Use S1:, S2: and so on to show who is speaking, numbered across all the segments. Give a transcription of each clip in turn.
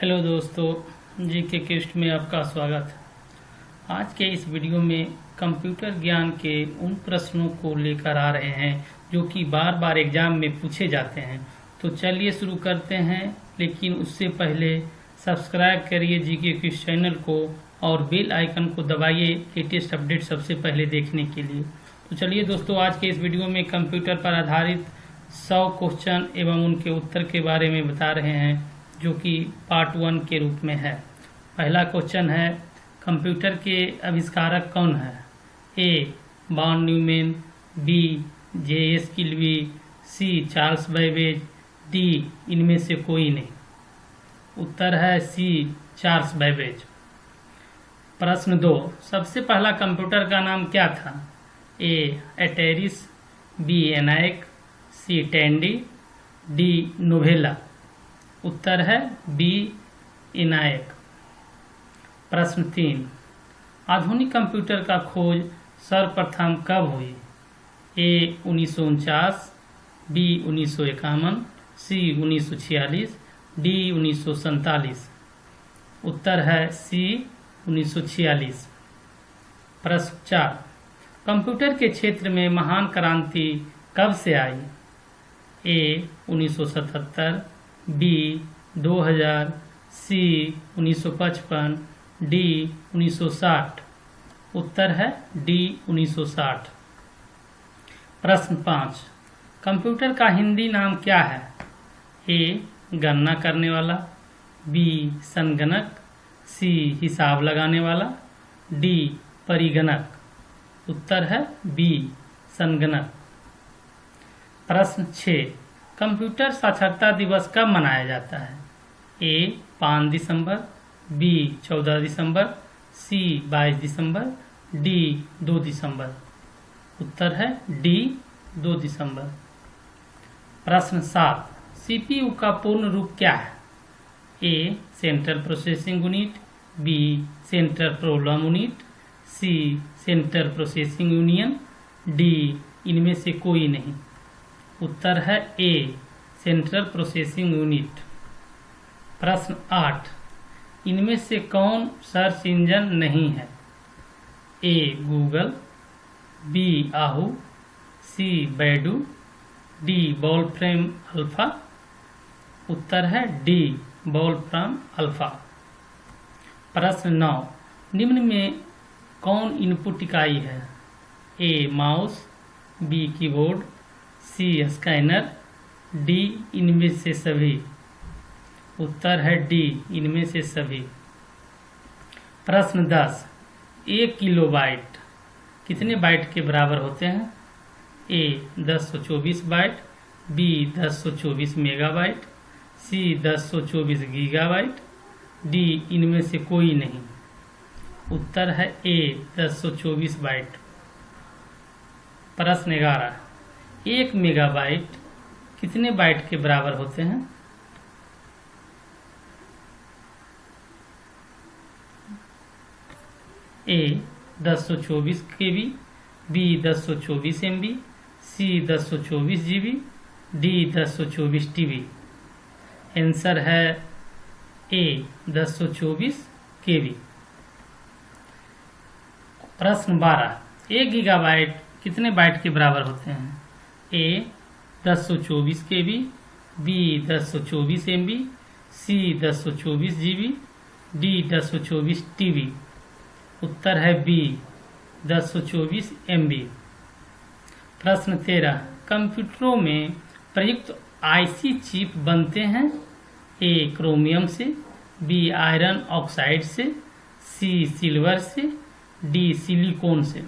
S1: Hello दोस्तों, GK क्विस्ट में आपका स्वागत है। आज के इस वीडियो में कंप्यूटर ज्ञान के उन प्रश्नों को लेकर आ रहे हैं जो कि बार बार एग्जाम में पूछे जाते हैं। तो चलिए शुरू करते हैं, लेकिन उससे पहले सब्सक्राइब करिए जीके क्विस्ट चैनल को और बेल आइकन को दबाइए लेटेस्ट अपडेट सबसे पहले देखने के लिए। तो चलिए दोस्तों, आज के इस वीडियो में कंप्यूटर पर आधारित 100 क्वेश्चन एवं उनके उत्तर के बारे में बता रहे हैं, जो कि पार्ट 1 के रूप में है। पहला क्वेश्चन है, कंप्यूटर के आविष्कारक कौन है? A Von Neumann, B J S. Kilby, C Charles Babbage, D इनमें से कोई नहीं। उत्तर है सी चार्ल्स बैबेज। प्रश्न 2, सबसे पहला कंप्यूटर का नाम क्या था? ए एटेरिस, बी एनाइक, सी टैंडी, डी नोवेला। उत्तर है बी इनायक। प्रश्न 3, आधुनिक कंप्यूटर का खोज सर्वप्रथम कब हुई? ए 1949, बी 1951, सी 1946, डी 1947। उत्तर है सी 1946। प्रश्न 4, कंप्यूटर के क्षेत्र में महान क्रांति कब से आई? ए 1977, बी 2000, सी 1955, डी 1960। उत्तर है डी 1960। प्रश्न 5, कंप्यूटर का हिंदी नाम क्या है? ए गणना करने वाला, बी संगणक, सी हिसाब लगाने वाला, डी परिगणक। उत्तर है बी संगणक। प्रश्न 6, कंप्यूटर साक्षरता दिवस कब मनाया जाता है? ए 5 दिसंबर, बी 14 दिसंबर, सी 22 दिसंबर, डी 2 दिसंबर। उत्तर है डी 2 दिसंबर। प्रश्न 7, सीपीयू का पूर्ण रूप क्या है? A central processing unit, B central problem unit, C central processing union, D इनमें से कोई नहीं। उत्तर है ए सेंट्रल प्रोसेसिंग यूनिट। प्रश्न 8, इनमें से कौन सर्च इंजन नहीं है? ए गूगल, बी आहू, सी बैडू, डी वोल्फ्रेम अल्फा। उत्तर है डी वोल्फ्रेम अल्फा। प्रश्न 9, निम्न में कौन इनपुट इकाई है? A mouse, B keyboard, C scanner, D इनमें से सभी। उत्तर है डी इनमें से सभी। प्रश्न 10, 1 किलोबाइट कितने बाइट के बराबर होते हैं? ए 1024 बाइट, बी 1024 मेगाबाइट, सी 1024 गीगाबाइट, डी इनमें से कोई नहीं। उत्तर है ए 1024 बाइट। प्रश्न 11, 1 मेगाबाइट कितने बाइट के बराबर होते हैं? ए 1024 KB, बी 1024 MB, सी 1024 GB, डी 1024 TB। आंसर है ए 1024 KB। प्रश्न 12, 1 गीगाबाइट कितने बाइट के बराबर होते हैं? ए 1024 KB, बी 1024 MB, सी 1024 GB, डी 1024 TB। उत्तर है बी 1024 MB। प्रश्न 13, कंप्यूटरों में प्रयुक्त आईसी चिप बनते हैं? ए क्रोमियम से, बी आयरन ऑक्साइड से, सी सिल्वर से, डी सिलिकॉन से।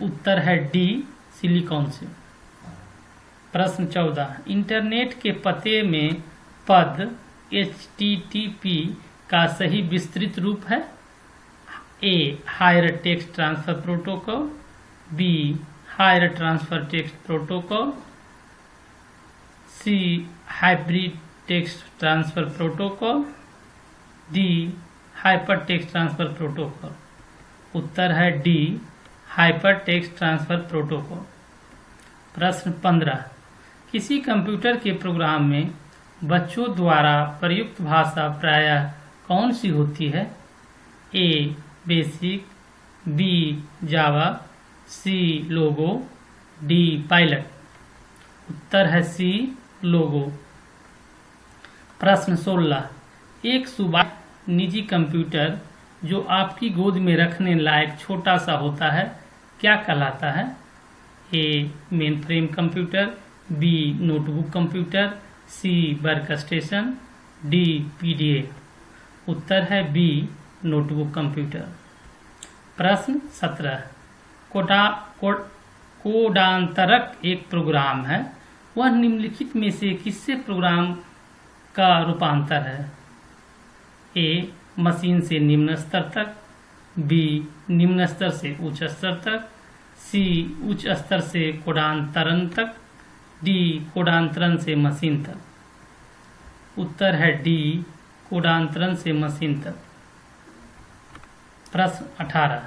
S1: उत्तर है डी सिलिकॉन से। प्रश्न 14, इंटरनेट के पते में पद HTTP का सही विस्तृत रूप है? A higher text transfer protocol, B higher transfer text protocol, C hybrid text transfer protocol, D hyper text transfer protocol. उत्तर है D hyper text transfer protocol. प्रश्न 15, किसी कंप्यूटर के प्रोग्राम में बच्चों द्वारा प्रयुक्त भाषा प्रायः कौन सी होती है? ए बेसिक, बी जावा, सी लोगो, डी पायलट। उत्तर है सी लोगो। प्रश्न 16, एक सुबाह निजी कंप्यूटर जो आपकी गोद में रखने लायक छोटा सा होता है क्या कहलाता है? A main frame computer, B notebook computer, C work station, D PDA. उत्तर है बी नोटबुक कंप्यूटर। प्रश्न 17, कोडांतरक एक प्रोग्राम है, वह निम्नलिखित में से किससे प्रोग्राम का रूपांतर है? ए मशीन से निम्न स्तर तक, बी निम्न स्तर से उच्च स्तर तक, सी उच्च स्तर से कोडांतरण तक, डी कोडांतरण से मशीन तक। उत्तर है डी कोडांतरण से मशीन तक। प्रश्न 18,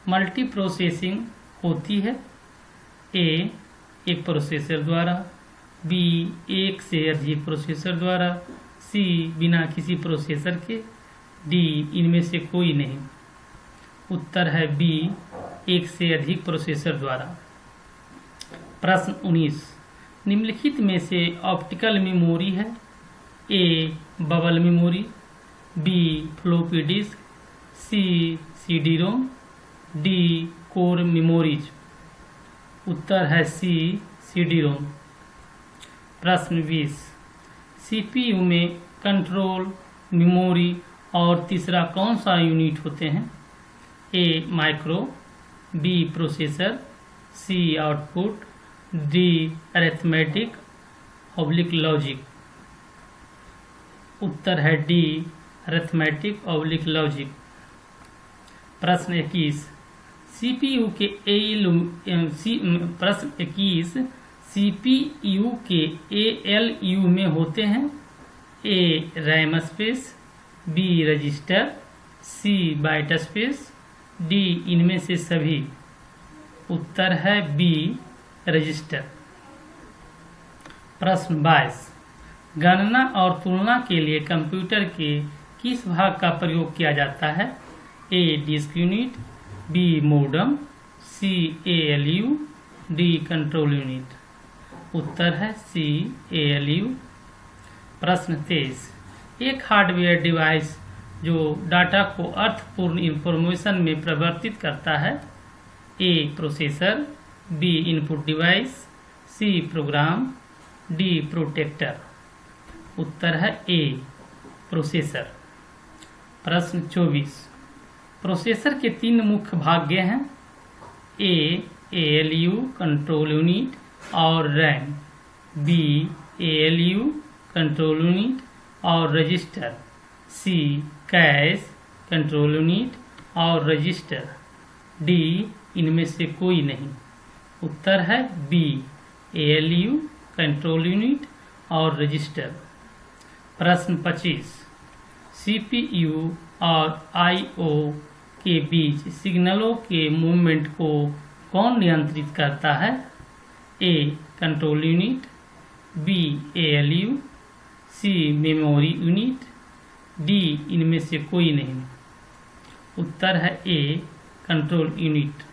S1: मल्टी प्रोसेसिंग होती है? ए एक प्रोसेसर द्वारा, बी एक से अधिक प्रोसेसर द्वारा, सी बिना किसी प्रोसेसर के, डी इनमें से कोई नहीं। उत्तर है बी एक से अधिक प्रोसेसर द्वारा। प्रश्न 19, निम्नलिखित में से ऑप्टिकल मेमोरी है? A bubble memory, B floppy disk, C CD ROM, D core memories. उत्तर है सी सीडी रोम। प्रश्न 20, सीपीयू में कंट्रोल, मेमोरी और तीसरा कौन सा यूनिट होते हैं? A micro, B processor, C output, D arithmetic oblique logic. उत्तर है डी अरिथमेटिक ऑब्लिक लॉजिक। प्रश्न 21, सीपीयू के प्रश्न 21, सीपीयू के एएलयू में होते हैं? ए रैम स्पेस, बी रजिस्टर, सी बाइट स्पेस, डी इनमें से सभी। उत्तर है बी रजिस्टर। प्रश्न 22, गणना और तुलना के लिए कंप्यूटर के किस भाग का प्रयोग किया जाता है? ए डिस्क यूनिट, बी मोडम, सी एएलयू, डी कंट्रोल यूनिट। उत्तर है सी एएलयू। प्रश्न 23, एक हार्डवेयर डिवाइस जो डाटा को अर्थपूर्ण इंफॉर्मेशन में परिवर्तित करता है? A processor, B input device, C program, D protector. उत्तर है ए प्रोसेसर। प्रश्न 24, प्रोसेसर के 3 मुख्य भाग हैं? ए एएलयू कंट्रोल यूनिट और RAM, B ALU control unit और register, C cache control unit और रजिस्टर, डी इनमें से कोई नहीं। उत्तर है बी एएलयू कंट्रोल यूनिट और रजिस्टर। प्रश्न 25, सीपीयू और आईओ के बीच सिग्नलों के मूवमेंट को कौन नियंत्रित करता है? A control unit, B ALU, C memory unit, D इनमें से कोई नहीं। उत्तर है ए कंट्रोल यूनिट।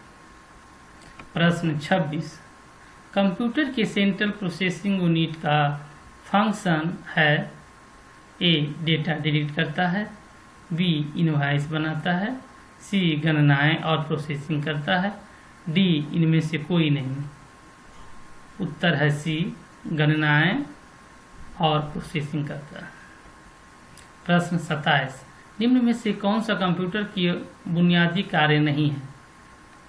S1: प्रश्न 26, कंप्यूटर के सेंट्रल प्रोसेसिंग यूनिट का फंक्शन है? ए डेटा डिलीट करता है, बी इनवॉइस बनाता है, सी गणनाएं और प्रोसेसिंग करता है, डी इनमें से कोई नहीं। उत्तर है सी गणनाएं और प्रोसेसिंग करता है। प्रश्न 27, निम्न में से कौन सा कंप्यूटर की बुनियादी कार्य नहीं है?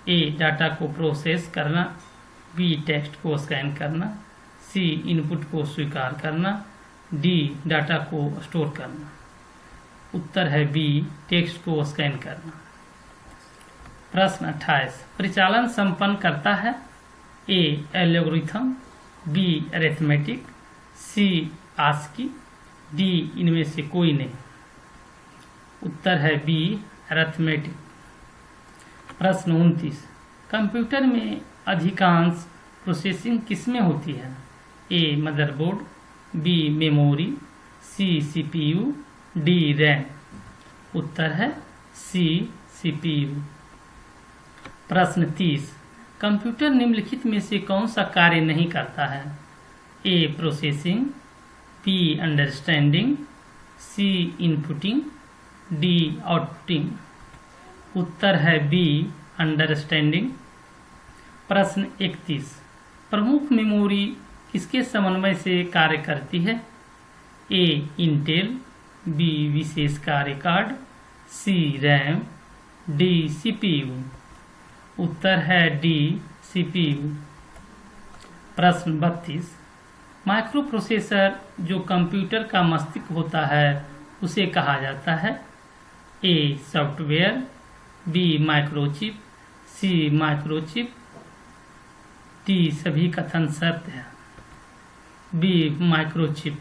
S1: ए डाटा को प्रोसेस करना, बी टेक्स्ट को स्कैन करना, सी इनपुट को स्वीकार करना, डी डाटा को स्टोर करना। उत्तर है बी टेक्स्ट को स्कैन करना। प्रश्न 28, परिचालन संपन्न करता है? ए एल्गोरिथम, बी अरिथमेटिक, सी आस्की, डी इनमें से कोई नहीं। उत्तर है बी अरिथमेटिक। प्रश्न 29, कंप्यूटर में अधिकांश प्रोसेसिंग किसमें होती है? A motherboard, B memory, C CPU, D RAM. उत्तर है सी सीपीयू। प्रश्न 30, कंप्यूटर निम्नलिखित में से कौन सा कार्य नहीं करता है? A processing, B understanding, C inputting, D outputting. उत्तर है बी अंडरस्टैंडिंग। प्रश्न 31, प्रमुख मेमोरी किसके समन्वय से कार्य करती है? ए इंटेल, बी विशेष कार्य कार्ड, सी रैम, डी सीपीयू। उत्तर है डी सीपीयू। प्रश्न 32, माइक्रो प्रोसेसर जो कंप्यूटर का मस्तिष्क होता है उसे कहा जाता है? A software, B microchip, C microchip, D सभी कथन सत्य है, बी माइक्रोचिप।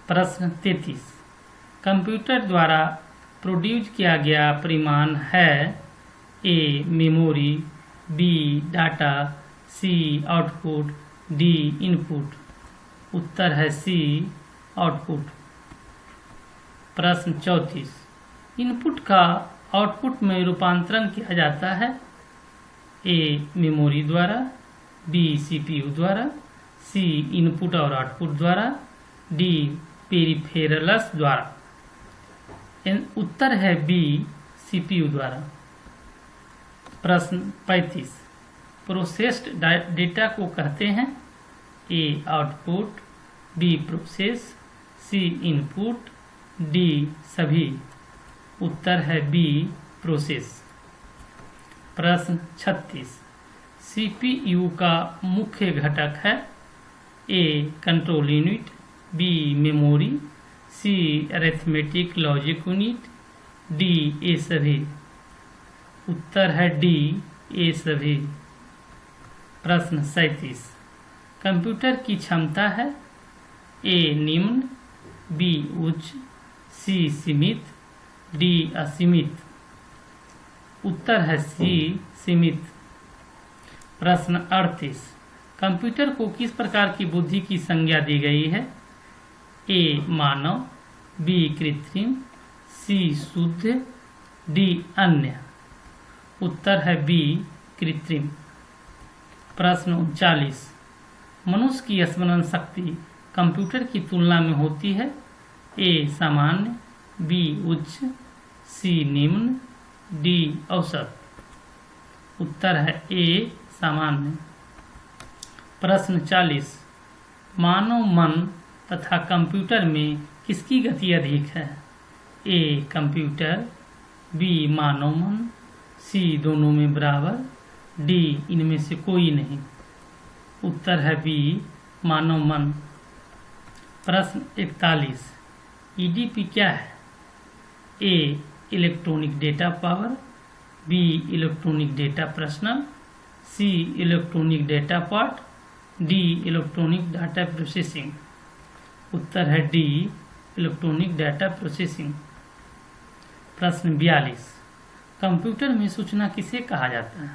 S1: प्रश्न 33, कंप्यूटर द्वारा प्रोड्यूस किया गया परिमाण है? A memory, B data, C output, D input. उत्तर है सी आउटपुट। प्रश्न 34, इनपुट का आउटपुट में रूपांतरण किया जाता है? ए मेमोरी द्वारा, बी सीपीयू द्वारा, सी इनपुट और आउटपुट द्वारा, डी पेरिफेरल्स द्वारा। उत्तर है बी सीपीयू द्वारा। प्रश्न 35, प्रोसेस्ड डेटा को कहते हैं? A output, B process, C input, D सभी। उत्तर है बी प्रोसेस। प्रश्न 36, सीपीयू का मुख्य घटक है? A control unit, B memory, C arithmetic logic unit, D A सभी। उत्तर है डी ए सभी। प्रश्न 37, कंप्यूटर की क्षमता है? ए निम्न, बी उच्च, सी सीमित, डी असीमित। उत्तर है सी सीमित। प्रश्न 38, कंप्यूटर को किस प्रकार की बुद्धि की संज्ञा दी गई है? ए मानव, बी कृत्रिम, सी शुद्ध, डी अन्य। उत्तर है बी कृत्रिम। प्रश्न 39, मनुष्य की स्मरण शक्ति कंप्यूटर की तुलना में होती है? ए सामान्य, बी उच्च, सी निम्न, डी औसत। उत्तर है ए सामान्य। प्रश्न 40, मानव मन तथा कंप्यूटर में किसकी गति अधिक है? ए कंप्यूटर, बी मानव मन, सी दोनों में बराबर, डी इनमें से कोई नहीं। उत्तर है बी मानव मन। प्रश्न 41, ईडीपी क्या है? A electronic data power, B electronic data personal, C electronic data part, D electronic data processing. उत्तर है डी इलेक्ट्रॉनिक डाटा प्रोसेसिंग। प्रश्न 42, कंप्यूटर में सूचना किसे कहा जाता है?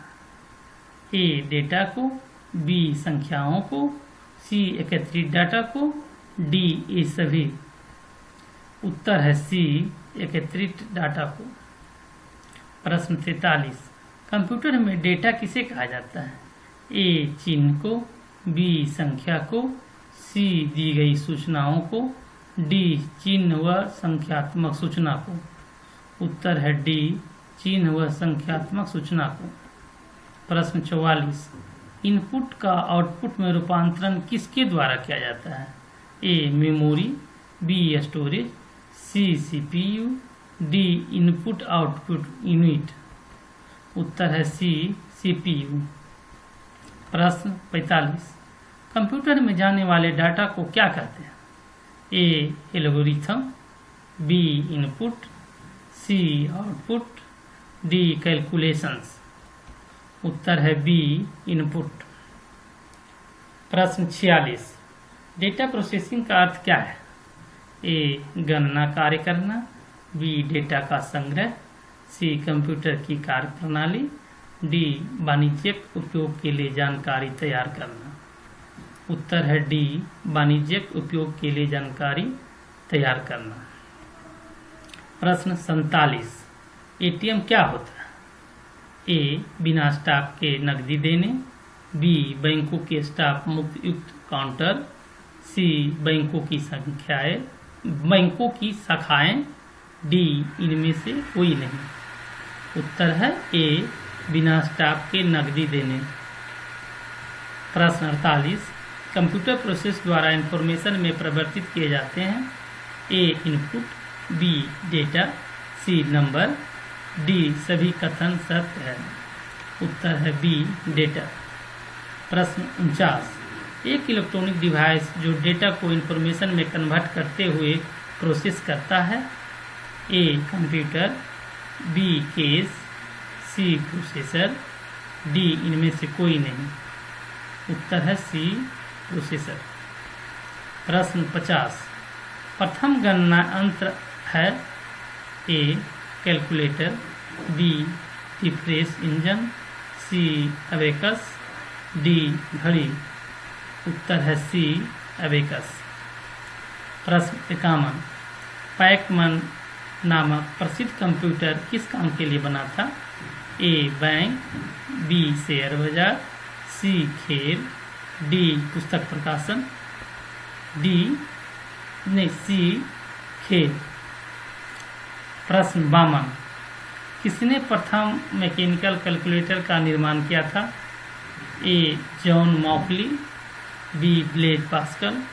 S1: ए डेटा को, बी संख्याओं को, सी एकत्रित डाटा को, डी ए सभी। उत्तर है सी एकत्रित डाटा को। प्रश्न 43, कंप्यूटर में डेटा किसे कहा जाता है? ए चिन्ह को, बी संख्या को, सी दी गई सूचनाओं को, डी चिन्ह व संख्यात्मक सूचना को। उत्तर है डी चिन्ह व संख्यात्मक सूचना को। प्रश्न 44, इनपुट का आउटपुट में रूपांतरण किसके द्वारा किया जाता है? A memory, B storage, C CPU, D input output unit. उत्तर है सी सीपीयू। प्रश्न 45, कंप्यूटर में जाने वाले डाटा को क्या कहते हैं? ए एल्गोरिथम, बी इनपुट, सी आउटपुट, डी कैलकुलेशंस। उत्तर है बी इनपुट। प्रश्न 46, डेटा प्रोसेसिंग का अर्थ क्या है? ए गणना कार्य करना, बी डेटा का संग्रह, सी कंप्यूटर की कार्यप्रणाली, डी वाणिज्यिक उपयोग के लिए जानकारी तैयार करना। उत्तर है डी वाणिज्यिक उपयोग के लिए जानकारी तैयार करना। प्रश्न 47, एटीएम क्या होता है? ए बिना स्टाफ के नकदी देने, बी बैंकों के स्टाफ मुक्त युक्त काउंटर, सी बैंकों की शाखाएं, डी इनमें से कोई नहीं। उत्तर है ए बिना स्टाफ के नकदी देने। प्रश्न 48, कंप्यूटर प्रोसेस द्वारा इंफॉर्मेशन में परिवर्तित किए जाते हैं। A input, B data, C number, D सभी कथन सत्य है। उत्तर है बी डेटा। प्रश्न 49, एक इलेक्ट्रॉनिक डिवाइस जो डेटा को इंफॉर्मेशन में कन्वर्ट करते हुए प्रोसेस करता है। A computer, B case, C processor, D इनमें से कोई नहीं। उत्तर है सी प्रोसेसर। प्रश्न 50, प्रथम गणना यंत्र है। ए कैलकुलेटर, बी रिफ्रेश इंजन, सी अबेकस, डी घड़ी। उत्तर है सी अबेकस। प्रश्न 51, पैकमैन नामक प्रसिद्ध कंप्यूटर किस काम के लिए बना था? ए बैंक, बी शेयर बाजार, सी खेल, डी पुस्तक प्रकाशन, सी खेल। प्रश्न 52, किसने प्रथम मैकेनिकल कैलकुलेटर का निर्माण किया था? A John Mauchly, B Blaise Pascal,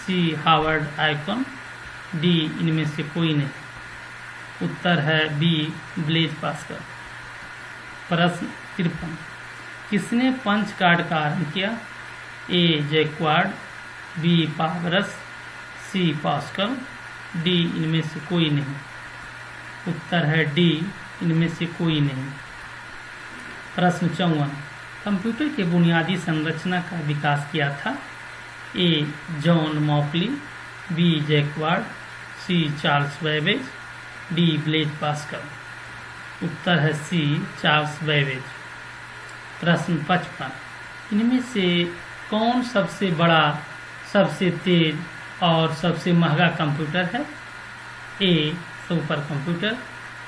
S1: C Harvard Aiken, D इनमें से कोई नहीं। उत्तर है बी ब्लेज पास्कल। प्रश्न 53, किसने पंच कार्ड का आरंभ किया? ए जैक्वार्ड, बी पावरस, सी पास्कल, डी इनमें से कोई नहीं। उत्तर है डी इनमें से कोई नहीं। प्रश्न 54, कंप्यूटर के बुनियादी संरचना का विकास किया था। A John Mauchly, B Jacquard, C Charles Babbage, D Blaise Pascal. उत्तर है सी चार्ल्स बैबेज। प्रश्न 55, इनमें से कौन सबसे बड़ा, सबसे तेज और सबसे महंगा कंप्यूटर है? ए सुपर कंप्यूटर,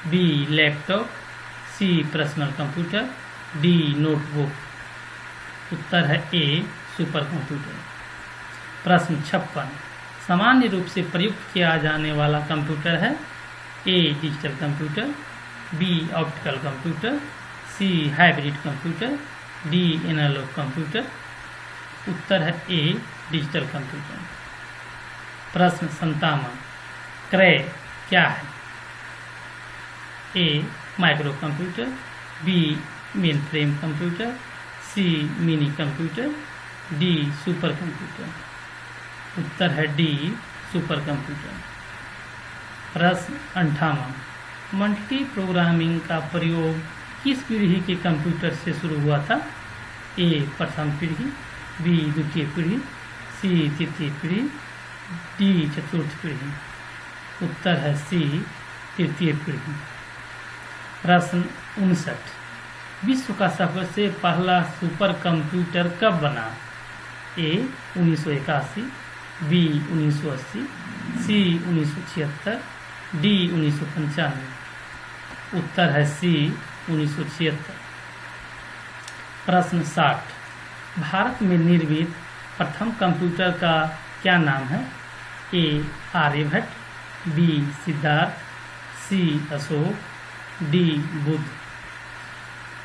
S1: बी लैपटॉप, सी पर्सनल कंप्यूटर, डी नोटबुक। उत्तर है ए सुपर कंप्यूटर। प्रश्न 56, सामान्य रूप से प्रयुक्त किया जाने वाला कंप्यूटर है। A digital computer, B optical computer, C hybrid computer, D analog computer. उत्तर है ए डिजिटल कंप्यूटर। प्रश्न 57, क्रय क्या है? A micro computer, B main frame computer, C mini computer, D super computer. उत्तर है डी सुपर कंप्यूटर। प्रश्न 58, multi programming का प्रयोग किस पीढ़ी के कंप्यूटर से शुरू हुआ था? ए प्रथम पीढ़ी, बी द्वितीय पीढ़ी, सी तृतीय पीढ़ी, डी चतुर्थ पीढ़ी। उत्तर है सी तृतीय पीढ़ी। प्रश्न 59, विश्व का सबसे पहला सुपर कंप्यूटर कब बना? ए 1981, बी 1980, सी 1976, डी 1995। उत्तर है सी 1976। प्रश्न 60, भारत में निर्मित प्रथम कंप्यूटर का क्या नाम है? ए आर्यभट्ट, बी सिद्धार्थ, सी अशोक, डी बुद्ध।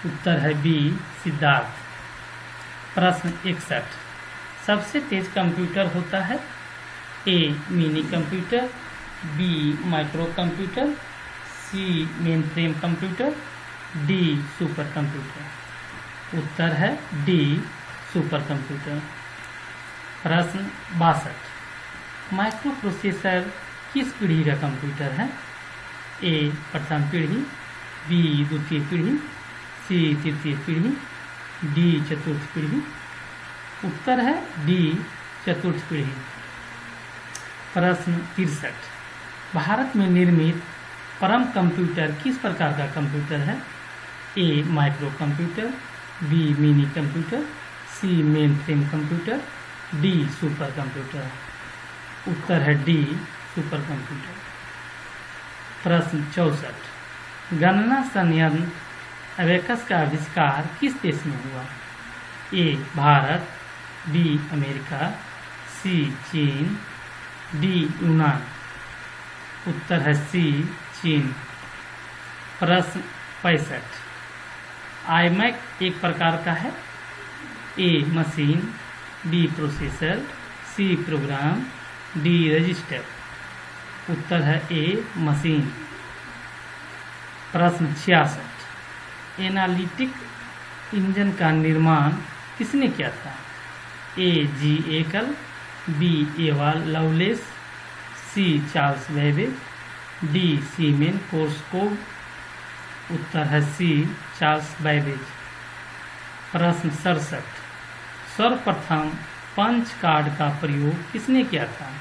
S1: उत्तर है बी सिद्धार्थ। प्रश्न 61, सबसे तेज कंप्यूटर होता है? A mini computer, B micro computer, C main frame computer, D super computer. उत्तर है डी सुपर कंप्यूटर। प्रश्न 62, माइक्रो प्रोसेसर किस पीढ़ी का कंप्यूटर है? ए प्रथम पीढ़ी, बी द्वितीय पीढ़ी, सी तृतीय पीढ़ी, डी चतुर्थ पीढ़ी। उत्तर है डी चतुर्थ पीढ़ी। प्रश्न 63, भारत में निर्मित परम कंप्यूटर किस प्रकार का कंप्यूटर है? A micro computer, B mini computer, C main frame computer, D super computer. उत्तर है डी सुपर कंप्यूटर। प्रश्न 64, गणना संयंत्र अबेकस का आविष्कार किस देश में हुआ? ए भारत, बी अमेरिका, सी चीन, डी यूनान। उत्तर है सी चीन। प्रश्न 65, आईमैक एक प्रकार का है? A machine, B processor, C program, D register. उत्तर है ए मशीन। प्रश्न 66, एनालिटिक इंजन का निर्माण किसने किया था? ए जी एकल, B Ada Lovelace, C Charles Babbage, D Semyon Korsakov. उत्तर है सी चार्ल्स बेबेज। प्रश्न 67, सर्वप्रथम पंच कार्ड का प्रयोग किसने किया था?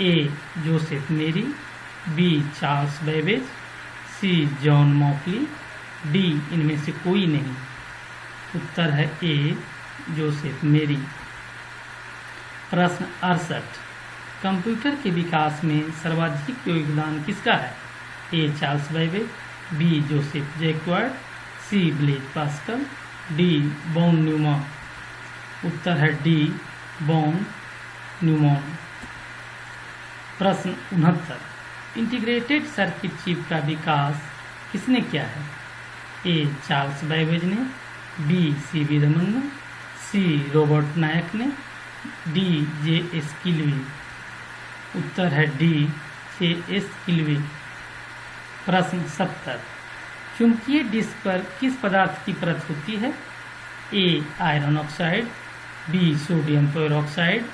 S1: ए जोसेफ मेरी, बी चार्ल्स बेबेज, सी जॉन मॉकली, डी इनमें से कोई नहीं। उत्तर है ए जोसेफ मेरी। प्रश्न 68, कंप्यूटर के विकास में सर्वाधिक योगदान किसका है? A Charles Babbage, B Joseph Jacquard, C Blaise Pascal, D von Neumann. उत्तर है डी बॉन न्यूमैन। प्रश्न 69, इंटीग्रेटेड सर्किट चिप का विकास किसने किया है? ए चार्ल्स बेबेज ने, बी सी वी रमन ने, सी रॉबर्ट नायक ने, डी जे एस किल्वी। उत्तर है डी जे एस किल्वी। प्रश्न 70, चुंबकीय डिस्क पर किस पदार्थ की परत होती है? A iron oxide, B sodium peroxide,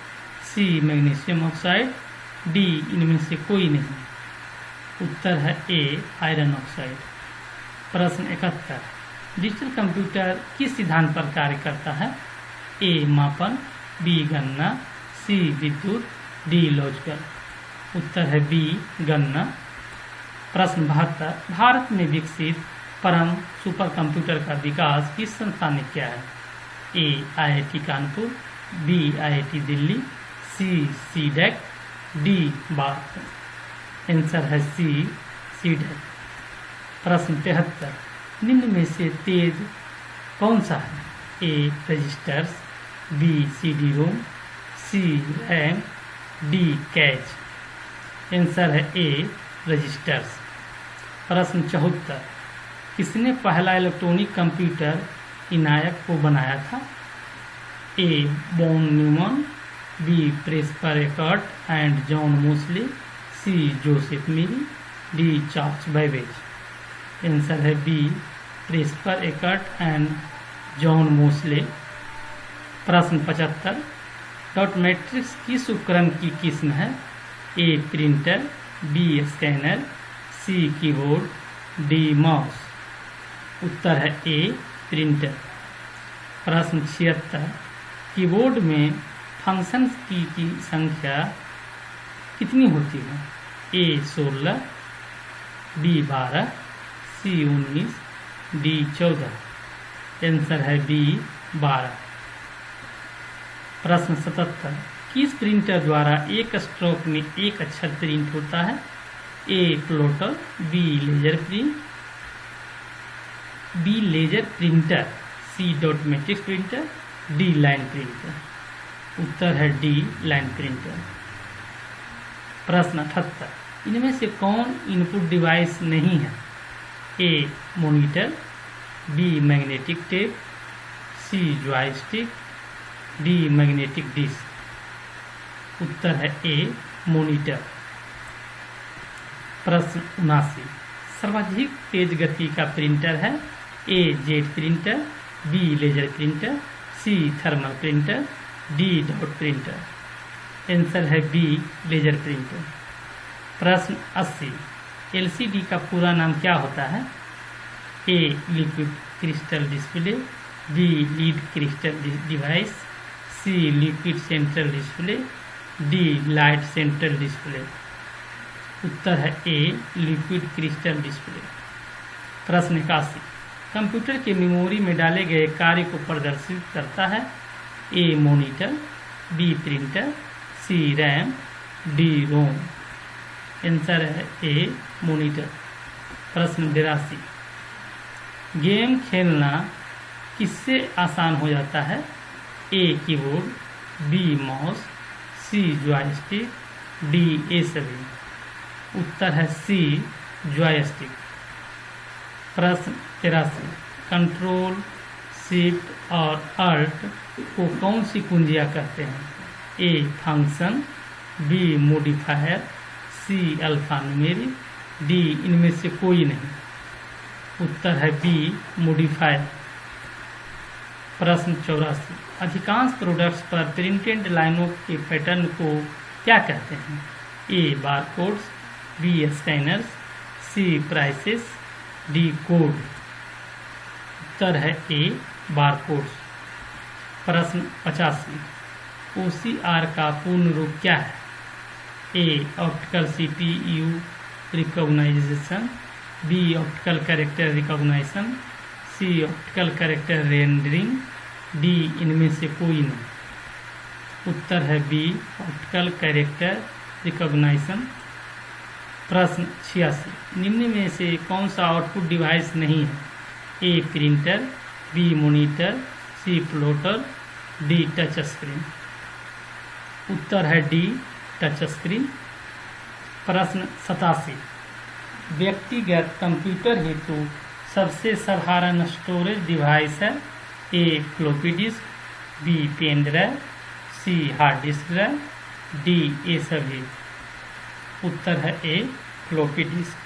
S1: C magnesium oxide, D इनमें से कोई नहीं। उत्तर है ए आयरन ऑक्साइड। प्रश्न 71, डिजिटल कंप्यूटर किस सिद्धांत पर कार्य करता है? ए मापन, बी गणना, सी विद्युत, डी लॉजिकल। उत्तर है बी गणना। प्रश्न 72, भारत में विकसित परम सुपर कंप्यूटर का विकास किस संस्थान ने किया है? A IIT Kanpur, B IIT Delhi, C CDAC, D बाथ। आंसर है सी सीडेक। प्रश्न 73, निम्न में से तेज कौन सा है? ए रजिस्टर्स, बी सीडी रोम, सी रैम, डी कैच। आंसर है ए रजिस्टर्स। प्रश्न 74, किसने पहला इलेक्ट्रॉनिक कंप्यूटर इनायक को बनाया था? A von Neumann, B Presper Eckert and John Mauchly, C Joseph Marie, D Charles Babbage. Answer है B Presper Eckert and John Mauchly. प्रश्न 75, dot matrix किस उपकरण की किस्म है? A printer, B scanner, C keyboard, D mouse. उत्तर है A printer. प्रश्न 76, कीबोर्ड में फंक्शंस की संख्या कितनी होती है? ए 16, बी 12, सी 19, डी 14। आंसर है बी 12। प्रश्न 77, किस प्रिंटर द्वारा एक स्ट्रोक में एक अक्षर प्रिंट होता है? A plotter, B laser print, B laser printer, C dot matrix printer, D line printer. उत्तर है डी लाइन प्रिंटर। प्रश्न 78, इनमें से कौन इनपुट डिवाइस नहीं है? A monitor, B magnetic tape, C joystick, D magnetic disk. उत्तर है ए मॉनिटर। प्रश्न 79, सर्वाधिक तेज गति का प्रिंटर है? A jet printer, B laser printer, C thermal printer, D dot printer. Answer है बी लेजर प्रिंटर। प्रश्न 80, एलसीडी का पूरा नाम क्या होता है? A liquid crystal display, B lead crystal device, C liquid central display, D light central display. उत्तर है ए लिक्विड क्रिस्टल डिस्प्ले। प्रश्न 81, कंप्यूटर की मेमोरी में डाले गए कार्य को प्रदर्शित करता है? A monitor, B printer, C RAM, D Rome. Answer है ए मॉनिटर। प्रश्न 82, गेम खेलना किससे आसान हो जाता है? A keyboard, B mouse, C joystick, D A सभी। उत्तर है सी जॉयस्टिक। प्रश्न 83, कंट्रोल, शिफ्ट और अल्ट को कौन सी कुंजियाँ कहते हैं? A function, B modifier, C alphanumeric, D इनमें से कोई नहीं। उत्तर है बी मॉडिफायर। प्रश्न 84, अधिकांश प्रोडक्ट्स पर प्रिंटेड लाइनों के पैटर्न को क्या कहते हैं? ए बारकोड्स, बी स्कैनर्स, सी प्राइसेस, डी कोड। उत्तर है ए बारकोड्स। प्रश्न 85, OCR का पूर्ण रूप क्या है? A optical CPU recognization, B optical character recognition, C optical character rendering, D इनमें से कोई नहीं। उत्तर है बी ऑप्टिकल कैरेक्टर रिकॉग्निशन। प्रश्न 86, निम्न में से कौन सा आउटपुट डिवाइस नहीं है? A printer, B monitor, C plotter, D touch screen. उत्तर है डी टच स्क्रीन। प्रश्न 87, व्यक्तिगत कंप्यूटर हेतु सबसे साधारण स्टोरेज डिवाइस है? A floppy disk, B pen drive, C hard disk drive, D A सभी। उत्तर है ए फ्लॉपी डिस्क।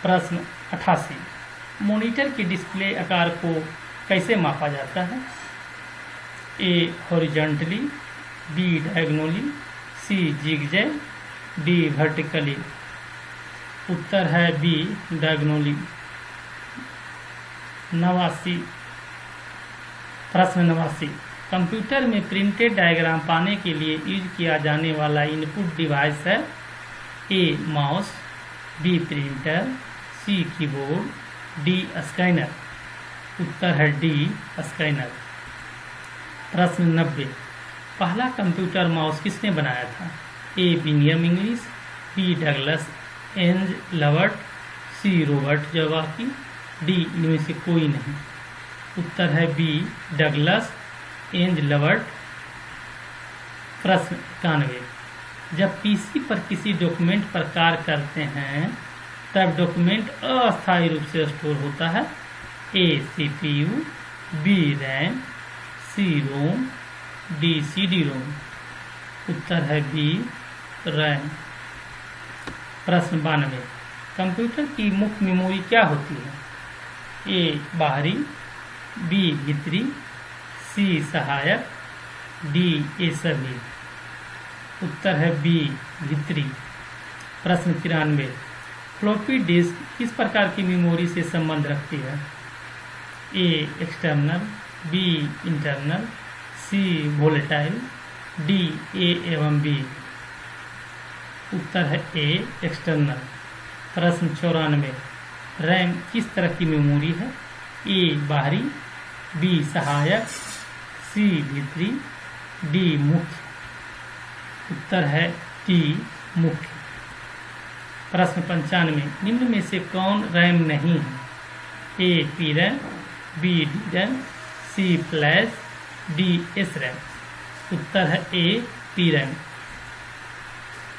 S1: प्रश्न 88, मॉनिटर की डिस्प्ले आकार को कैसे मापा जाता है? ए हॉरिजॉन्टली, बी डायगोनली, सी जिगजैग, डी वर्टिकली। उत्तर है बी डायगोनली। 89, प्रश्न 89, कंप्यूटर में प्रिंटेड डायग्राम पाने के लिए यूज किया जाने वाला इनपुट डिवाइस है? A mouse, B printer, C keyboard, D scanner. उत्तर है डी स्कैनर। प्रश्न 90, पहला कंप्यूटर माउस किसने बनाया था? A William English, B Douglas Engelbart, C Robert Zawacki, D इनमें से कोई नहीं। उत्तर है बी डगलस एंज लवर्ट। प्रश्न 91, जब पीसी पर किसी डॉक्यूमेंट पर कार्य करते हैं तब डॉक्यूमेंट अस्थायी रूप से स्टोर होता है? ए CPU, बी रैम, सी रोम, डी CD रोम। उत्तर है बी रैम। प्रश्न 92, कंप्यूटर की मुख्य मेमोरी क्या होती है? ए बाहरी, बी भीतरी, सी सहायक, डी ए सभी। उत्तर है बी भीतरी। प्रश्न 93, फ्लॉपी डिस्क किस प्रकार की मेमोरी से संबंध रखती है? A external, B internal, C volatile, D A एवं बी। उत्तर है ए एक्सटर्नल। प्रश्न 94, रैम किस तरह की मेमोरी है? ए बाहरी, बी सहायक, सी भीतरी, डी मुख्य। उत्तर है डी मुख्य। प्रश्न 95, निम्न में से कौन रैम नहीं है? A P RAM, B D RAM, C flash, D S RAM. उत्तर है ए पी रैम।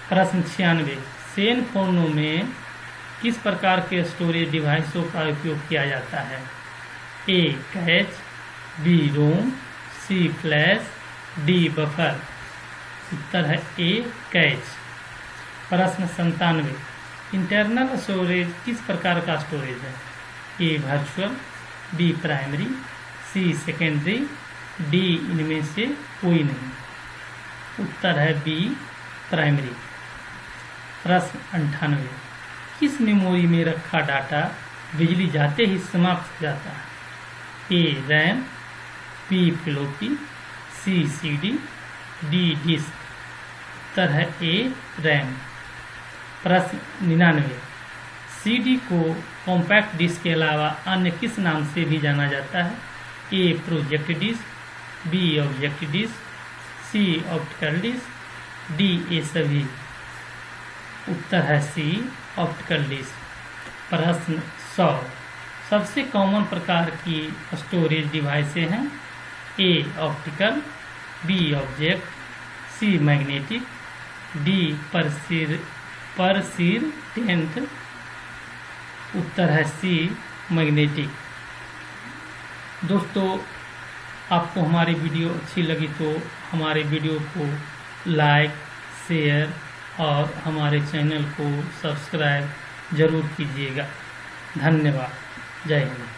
S1: प्रश्न 96, सेल फोनों में किस प्रकार के स्टोरेज डिवाइसों का उपयोग किया जाता है? ए कैच, बी रोम, सी फ्लैश, डी बफर। उत्तर है ए कैच। प्रश्न 97, इंटरनल स्टोरेज किस प्रकार का स्टोरेज है? ए virtual, be primary, C secondary, D इनमें से कोई नहीं। उत्तर है बी प्राइमरी। प्रश्न 98, किस मेमोरी में रखा डाटा बिजली जाते ही समाप्त हो जाता है? ए रैम, बी फ्लॉपी, सी CD, डी डिस्क। उत्तर है ए रैम। प्रश्न 99, सीडी को कॉम्पैक्ट डिस्क के अलावा अन्य किस नाम से भी जाना जाता है? A project disk, B object disk, C optical disk, D ये सभी। उत्तर है सी ऑप्टिकल डिस्क। प्रश्न 100। सबसे कॉमन प्रकार की स्टोरेज डिवाइसें हैं? ए ऑप्टिकल, बी ऑब्जेक्ट, सी मैग्नेटिक, डी परसिस्टेंट। उत्तर है सी मैग्नेटिक। दोस्तों, आपको हमारी वीडियो अच्छी लगी तो हमारे वीडियो को लाइक, शेयर और हमारे चैनल को सब्सक्राइब जरूर कीजिएगा। धन्यवाद। जय हिंद।